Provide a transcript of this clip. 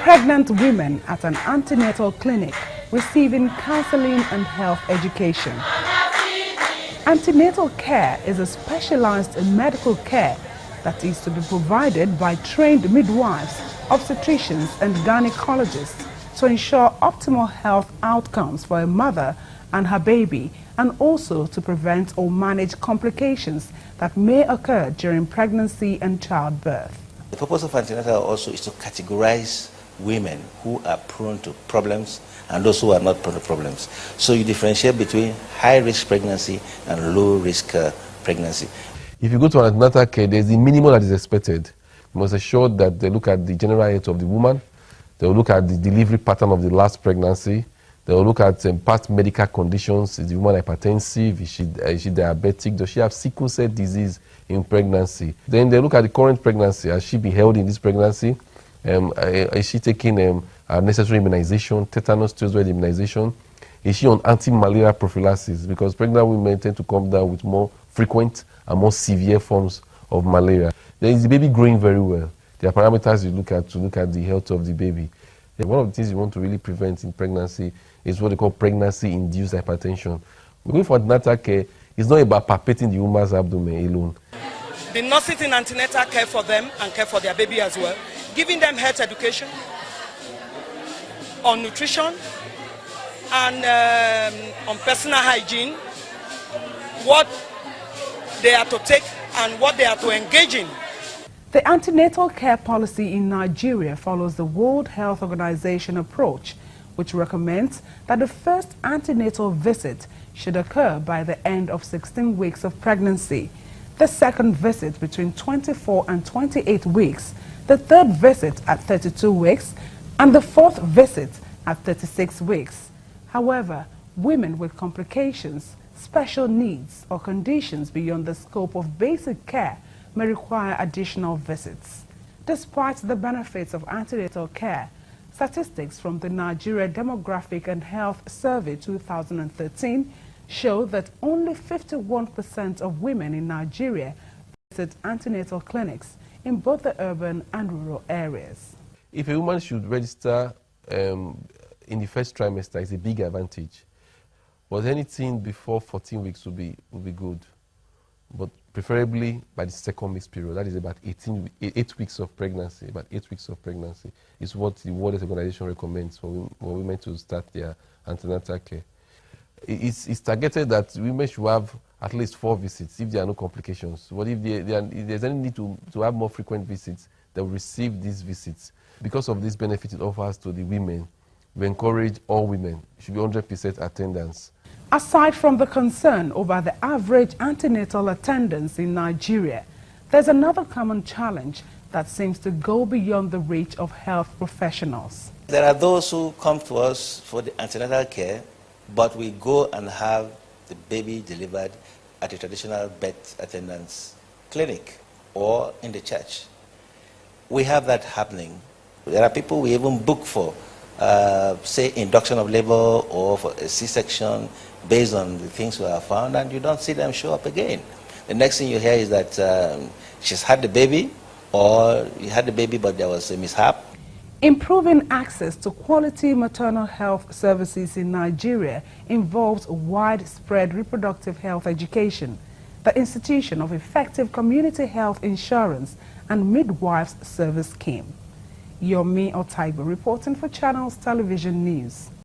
Pregnant women at an antenatal clinic receiving counseling and health education. Antenatal care is a specialized medical care that is to be provided by trained midwives, obstetricians and gynecologists to ensure optimal health outcomes for a mother and her baby, and also to prevent or manage complications that may occur during pregnancy and childbirth. The purpose of antenatal also is to categorize women who are prone to problems and those who are not prone to problems. So you differentiate between high-risk pregnancy and low-risk pregnancy. If you go to antenatal care, there's the minimum that is expected. You must ensure that they look at the general health of the woman, they will look at the delivery pattern of the last pregnancy, they will look at past medical conditions. Is the woman hypertensive? Is she diabetic? Does she have sickle cell disease in pregnancy? Then they look at the current pregnancy. Has she been held in this pregnancy? Is she taking necessary immunization, tetanus, tozoid immunization? Is she on anti-malaria prophylaxis? Because pregnant women tend to come down with more frequent and more severe forms of malaria. Then is the baby growing very well? There are parameters you look at to look at the health of the baby. One of the things you want to really prevent in pregnancy is what they call pregnancy-induced hypertension. Going for antenatal care is not about palpating the woman's abdomen alone. The nurses in antenatal care for them and care for their baby as well, giving them health education on nutrition and on personal hygiene, what they are to take and what they are to engage in. The antenatal care policy in Nigeria follows the World Health Organization approach, which recommends that the first antenatal visit should occur by the end of 16 weeks of pregnancy, the second visit between 24 and 28 weeks, the third visit at 32 weeks, and the fourth visit at 36 weeks. However, women with complications, special needs, or conditions beyond the scope of basic care may require additional visits. Despite the benefits of antenatal care, statistics from the Nigeria Demographic and Health Survey 2013 show that only 51% of women in Nigeria visit antenatal clinics in both the urban and rural areas. If a woman should register in the first trimester, it's a big advantage. But anything before 14 weeks will be good. But preferably by the second mixed period, that is about 8 weeks of pregnancy. About 8 weeks of pregnancy is what the World Health Organization recommends for women to start their antenatal care. It's targeted that women should have at least 4 visits if there are no complications. But if there's any need to have more frequent visits, they will receive these visits. Because of this benefit it offers to the women, we encourage all women. It should be 100% attendance. Aside from the concern over the average antenatal attendance in Nigeria, there's another common challenge that seems to go beyond the reach of health professionals. There are those who come to us for the antenatal care, but we go and have the baby delivered at a traditional birth attendance clinic or in the church. We have that happening. There are people we even book for, say, induction of labor or for a C-section based on the things we have found, and you don't see them show up again. The next thing you hear is that she's had the baby, or you had the baby but there was a mishap. Improving access to quality maternal health services in Nigeria involves widespread reproductive health education, the institution of effective community health insurance, and midwives service scheme. Yomi Otaibo reporting for Channels Television News.